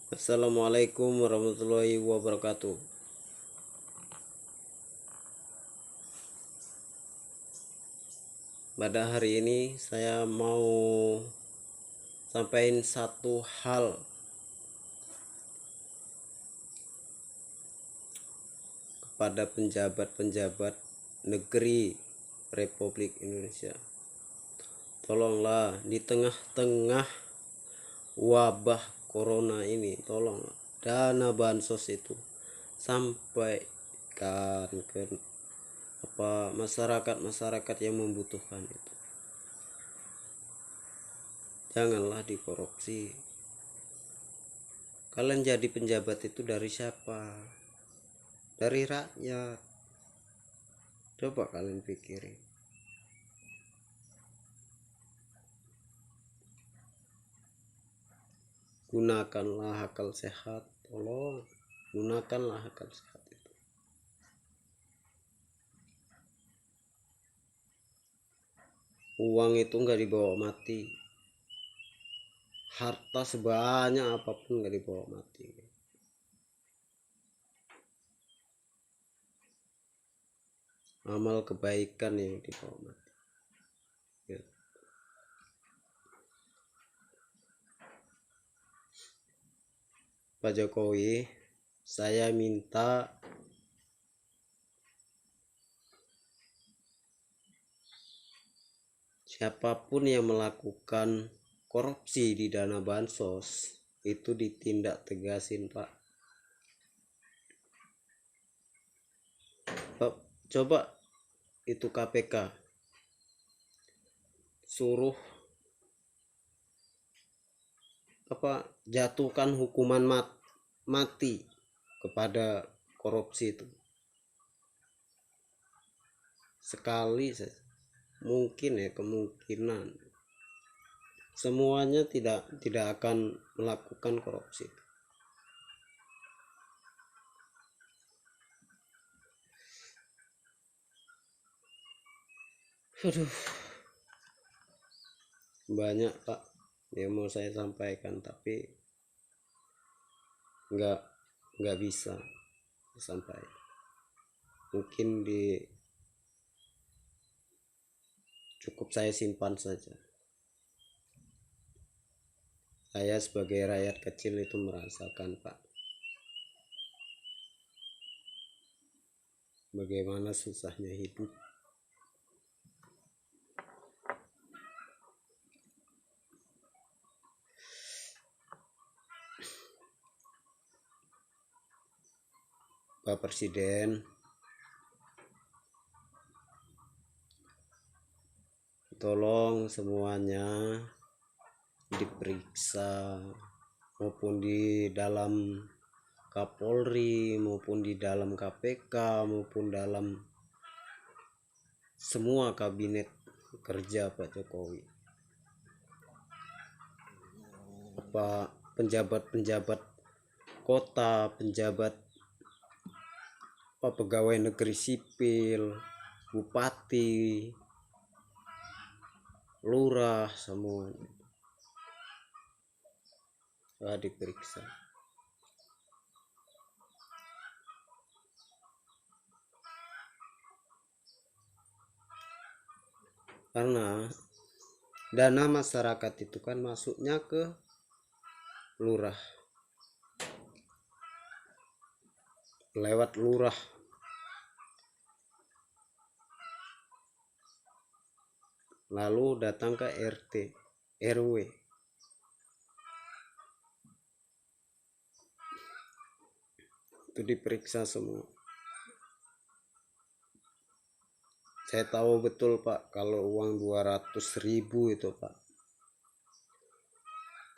Assalamualaikum warahmatullahi wabarakatuh. Pada hari ini saya mau sampaikan satu hal kepada penjabat-penjabat negeri Republik Indonesia. Tolonglah di tengah-tengah wabah corona ini, tolonglah dana bansos itu sampaikan ke masyarakat yang membutuhkan itu. Janganlah dikorupsi. Kalian jadi penjabat itu dari siapa? Dari rakyat. Coba kalian pikirin. Gunakanlah akal sehat, tolong. Gunakanlah akal sehat itu. Uang itu nggak dibawa mati. Harta sebanyak apapun nggak dibawa mati. Amal kebaikan yang dibawa mati. Ya. Pak Jokowi, saya minta siapapun yang melakukan korupsi di dana bansos itu ditindak tegasin, Pak. Coba itu KPK suruh jatuhkan hukuman mati kepada korupsi itu sekali saja. Mungkin ya, kemungkinan semuanya tidak akan melakukan korupsi. Aduh, banyak Pak yang mau saya sampaikan, tapi nggak bisa sampai. Mungkin cukup saya simpan saja. Saya sebagai rakyat kecil itu merasakan, Pak, bagaimana susahnya hidup. Pak Presiden, tolong semuanya diperiksa, maupun di dalam Kapolri, maupun di dalam KPK, maupun dalam semua kabinet kerja Pak Jokowi. Penjabat-penjabat kota, pegawai negeri sipil, bupati, lurah, semuanya diperiksa. Karena dana masyarakat itu kan masuknya ke lurah, lewat lurah, lalu datang ke RT, RW. Itu diperiksa semua. Saya tahu betul Pak, kalau uang 200.000 itu Pak,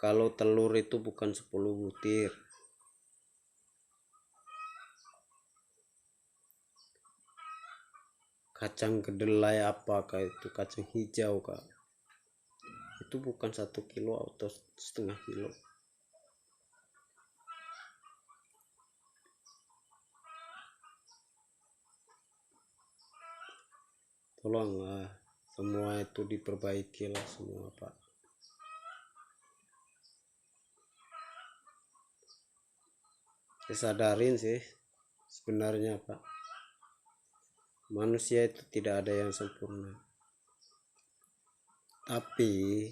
kalau telur itu bukan 10 butir, kacang kedelai apakah itu, kacang hijau Kak, itu bukan 1 kilo atau setengah kilo. Tolonglah semua itu diperbaikilah semua Pak. disadarin sih sebenarnya Pak, manusia itu tidak ada yang sempurna, tapi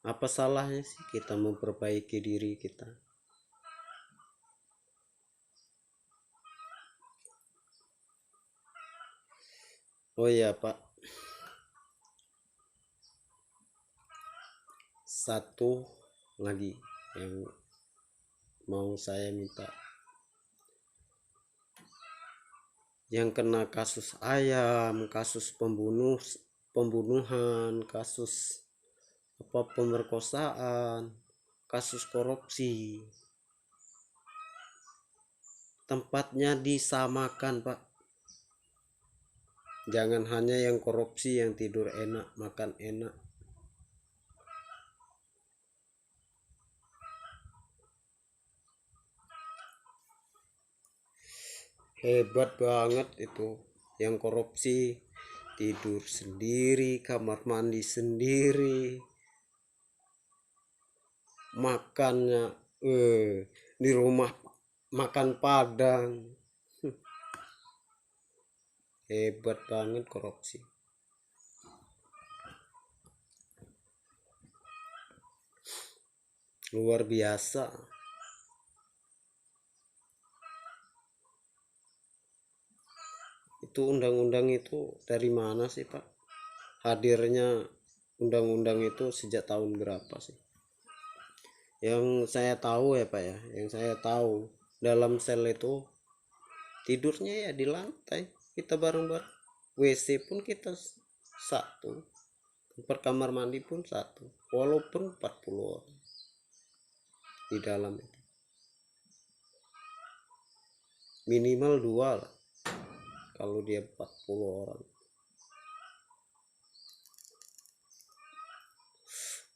apa salahnya sih kita memperbaiki diri kita. Oh iya Pak, satu lagi yang mau saya minta, yang kena kasus ayam, kasus pembunuhan, kasus pemerkosaan, kasus korupsi, tempatnya disamakan Pak. Jangan hanya yang korupsi yang tidur enak, makan enak. Hebat banget itu yang korupsi, tidur sendiri, kamar mandi sendiri, makannya di rumah makan Padang. Hebat banget korupsi. Luar biasa. Itu undang-undang itu dari mana sih Pak? Hadirnya undang-undang itu sejak tahun berapa sih? Yang saya tahu ya Pak ya, yang saya tahu dalam sel itu tidurnya ya di lantai, kita bareng-bareng. WC pun kita satu, per kamar mandi pun satu, walaupun 40 orang di dalam itu. Minimal 2 lah kalau dia 40 orang.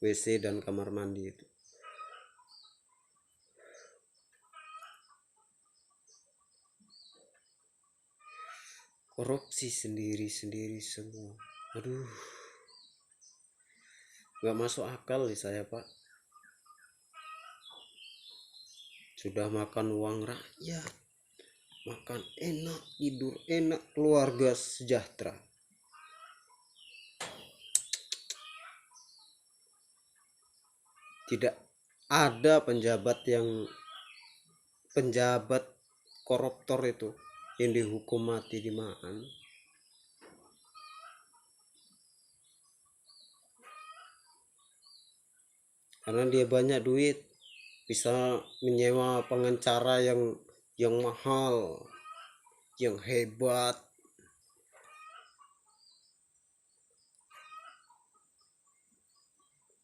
WC dan kamar mandi itu. Korupsi sendiri-sendiri semua. Aduh, gak masuk akal nih saya Pak. Sudah makan uang rakyat, makan enak, tidur enak, keluarga sejahtera. Tidak ada penjabat koruptor itu yang dihukum mati di Maan. Karena dia banyak duit, bisa menyewa pengacara yang mahal, yang hebat.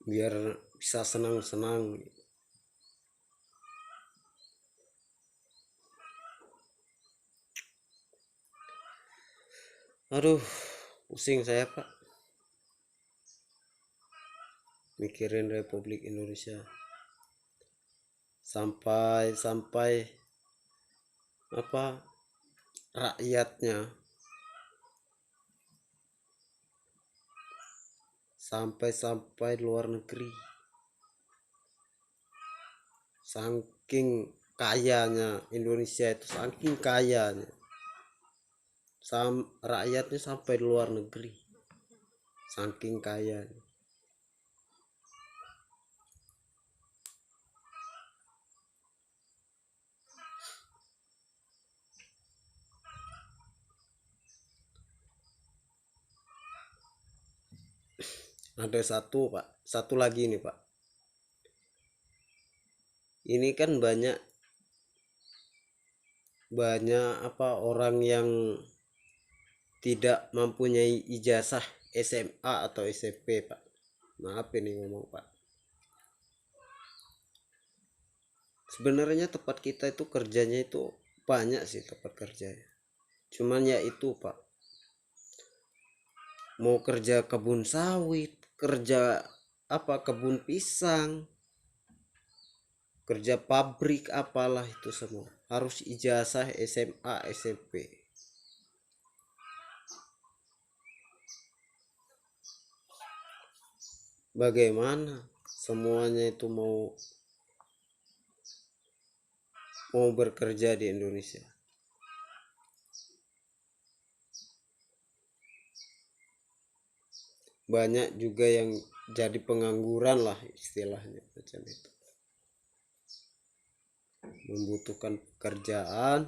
Biar bisa senang-senang. Aduh, pusing saya Pak mikirin Republik Indonesia. Sampai rakyatnya, sampai luar negeri, saking kayanya Indonesia itu, saking kayanya, rakyatnya sampai luar negeri, saking kayanya. Ada satu lagi nih Pak, ini kan banyak orang yang tidak mempunyai ijazah SMA atau SMP Pak. Maaf ini ngomong Pak, sebenarnya tempat kita itu kerjanya itu banyak sih tempat kerjanya, cuman ya itu Pak, mau kerja kebun sawit, kerja kebun pisang, kerja pabrik, apalah itu semua harus ijazah SMA SMP. Bagaimana semuanya itu mau mau bekerja di Indonesia. Banyak juga yang jadi pengangguran lah istilahnya macam itu. Membutuhkan pekerjaan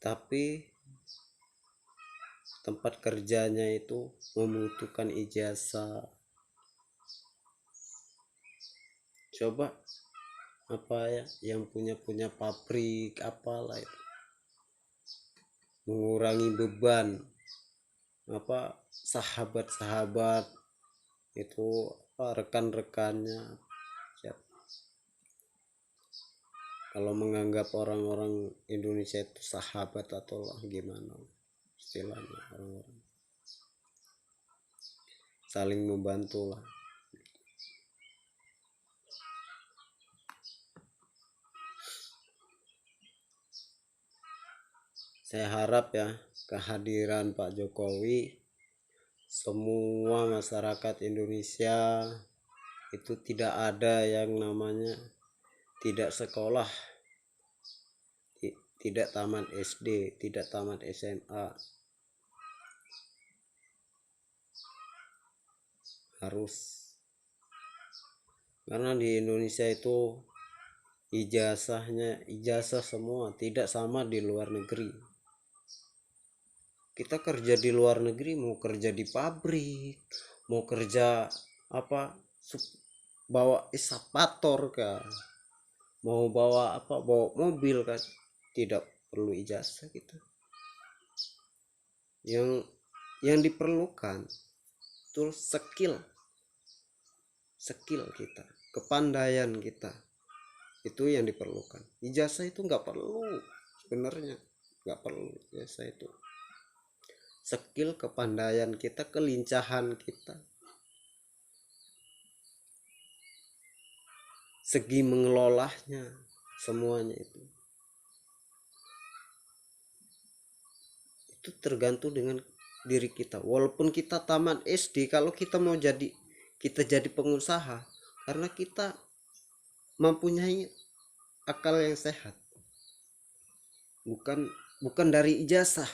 tapi tempat kerjanya itu membutuhkan ijazah. Coba apa ya yang punya pabrik apalah itu, mengurangi beban apa sahabat-sahabat itu, apa rekan-rekannya. Kalau menganggap orang-orang Indonesia itu sahabat atau gimana istilahnya, orang-orang saling membantu lah. Saya harap ya kehadiran Pak Jokowi, semua masyarakat Indonesia itu tidak ada yang namanya tidak sekolah, tidak tamat SD, tidak tamat SMA. Harus, karena di Indonesia itu ijazah semua, tidak sama di luar negeri. Kita kerja di luar negeri, mau kerja di pabrik, mau kerja apa, bawa eskapator kah, mau bawa apa, bawa mobil kan, tidak perlu ijazah gitu. Yang diperlukan itu skill kita, kepandaian kita, itu yang diperlukan. Ijazah itu nggak perlu sebenarnya, nggak perlu ijazah itu. Skill, kepandaian kita, kelincahan kita, segi mengelolanya, semuanya itu tergantung dengan diri kita. Walaupun kita tamat SD, kalau kita mau jadi pengusaha, karena kita mempunyai akal yang sehat, bukan dari ijazah,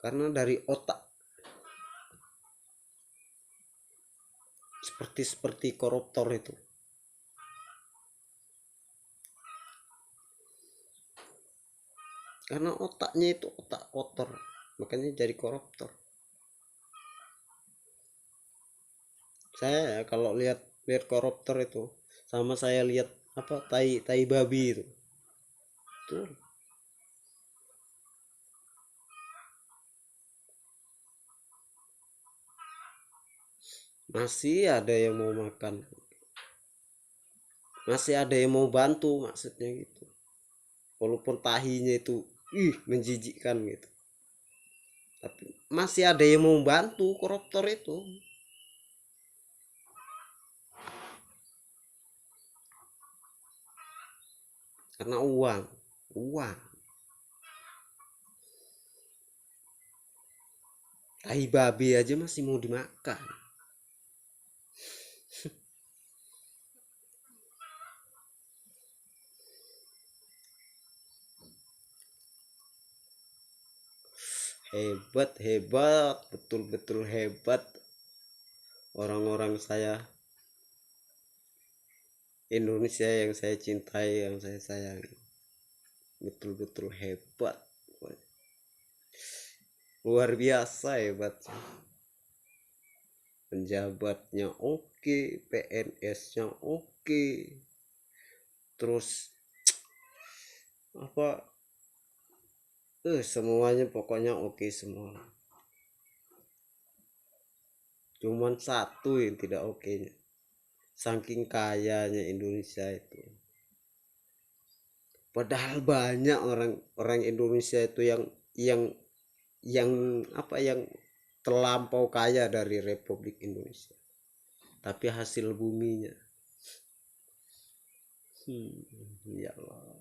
karena dari otak. Seperti koruptor itu, karena otaknya itu otak kotor, makanya jadi koruptor. Saya kalau lihat koruptor itu, sama saya lihat apa, tai babi itu tuh. Masih ada yang mau makan, masih ada yang mau bantu, maksudnya gitu. Walaupun tahinya itu menjijikkan gitu, tapi masih ada yang mau bantu koruptor itu. Karena uang tahi babi aja masih mau dimakan. Hebat, betul-betul hebat orang-orang saya Indonesia yang saya cintai, yang saya sayangi. Betul-betul hebat, luar biasa hebat. Penjabatnya oke, PNS-nya oke, terus apa semuanya pokoknya oke semua. Cuman satu yang tidak oke nya, saking kayanya Indonesia itu. Padahal banyak orang Indonesia itu yang apa, yang terlampau kaya dari Republik Indonesia, tapi hasil buminya ya Allah,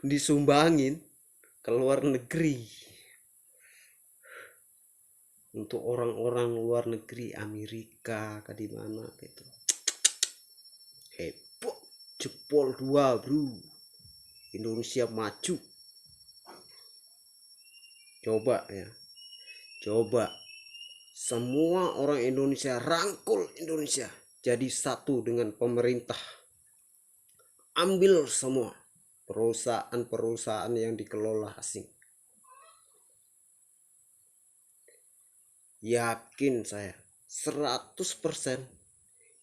disumbangin ke luar negeri. untuk orang-orang luar negeri, Amerika ke di mana gitu. Heboh, jempol 2 bro, Indonesia maju. Coba ya, coba semua orang Indonesia rangkul Indonesia jadi satu dengan pemerintah, ambil semua perusahaan-perusahaan yang dikelola asing. Yakin saya 100%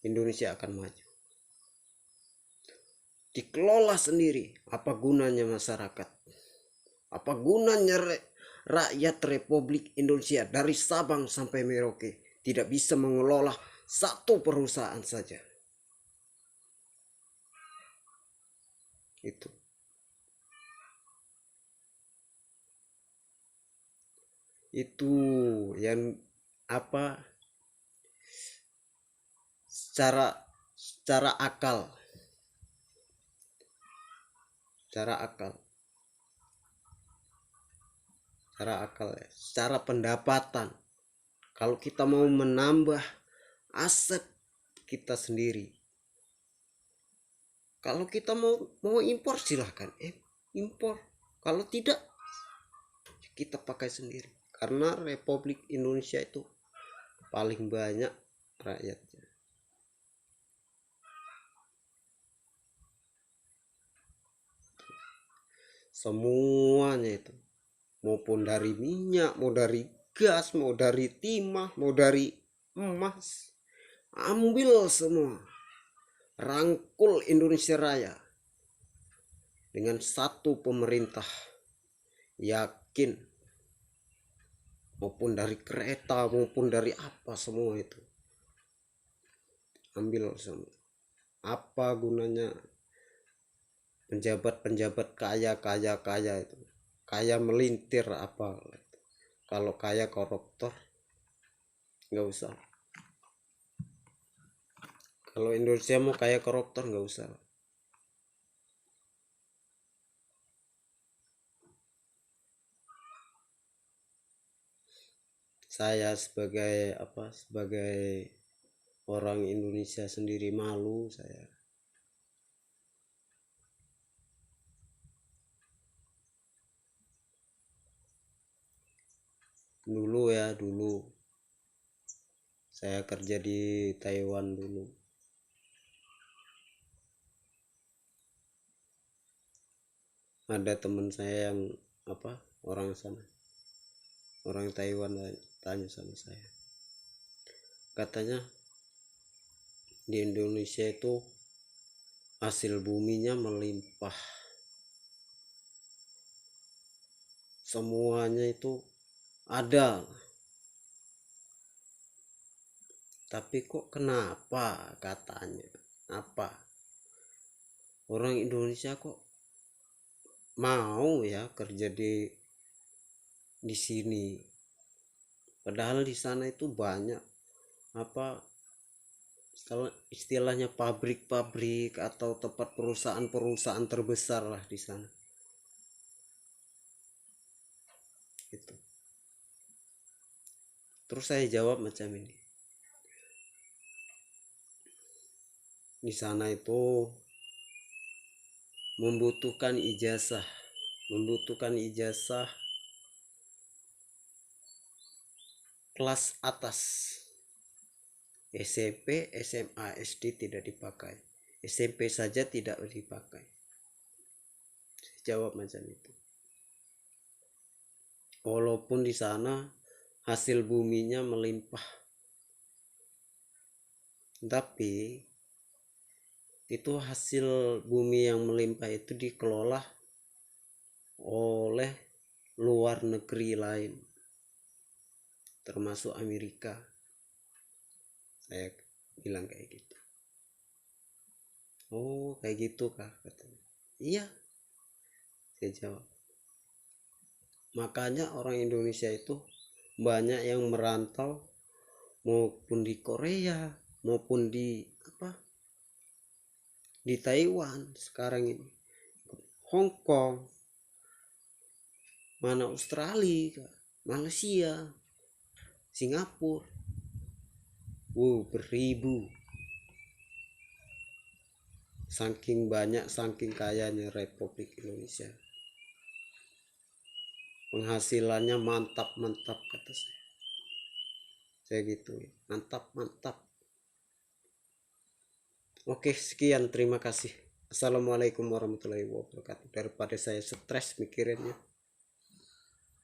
Indonesia akan maju. Dikelola sendiri, apa gunanya masyarakat? Apa gunanya rakyat Republik Indonesia dari Sabang sampai Merauke tidak bisa mengelola satu perusahaan saja? Itu yang apa, secara secara akal secara akal ya, secara pendapatan, kalau kita mau menambah aset kita sendiri, kalau kita mau impor silahkan impor, kalau tidak kita pakai sendiri, karena Republik Indonesia itu paling banyak rakyatnya. Semuanya itu, maupun dari minyak, mau dari gas, mau dari timah, mau dari emas, ambil semua, rangkul Indonesia Raya dengan satu pemerintah. Yakin, maupun dari kereta maupun dari apa, semua itu ambil semua. Apa gunanya penjabat-penjabat kaya itu, kaya melintir apa, kalau kaya koruptor nggak usah. Kalau Indonesia mau kaya koruptor nggak usah. Saya sebagai orang Indonesia sendiri malu saya. Dulu saya kerja di Taiwan dulu. Ada teman saya yang orang sana, orang Taiwan, tanya sama saya, katanya di Indonesia itu hasil buminya melimpah, semuanya itu ada, tapi kok kenapa, katanya, apa orang Indonesia kok mau ya kerja di sini, padahal di sana itu banyak istilahnya pabrik-pabrik atau tempat perusahaan-perusahaan terbesar lah di sana. Itu. Terus saya jawab macam ini. Di sana itu membutuhkan ijazah kelas atas. SMP, SMA, SD tidak dipakai. SMP saja tidak dipakai. Saya jawab macam itu. Walaupun di sana hasil buminya melimpah, tapi itu hasil bumi yang melimpah itu dikelola oleh luar negeri lain, termasuk Amerika. Saya bilang kayak gitu. Oh, kayak gitu kah, katanya. Iya, saya jawab. Makanya orang Indonesia itu banyak yang merantau, maupun di Korea maupun di Taiwan sekarang ini, Hong Kong, mana Australia, Malaysia, Singapura. Beribu. Saking banyak, saking kayanya Republik Indonesia. Penghasilannya mantap kata saya gitu ya. Mantap. Oke, sekian, terima kasih. Assalamualaikum warahmatullahi wabarakatuh. Daripada saya stres mikirinnya.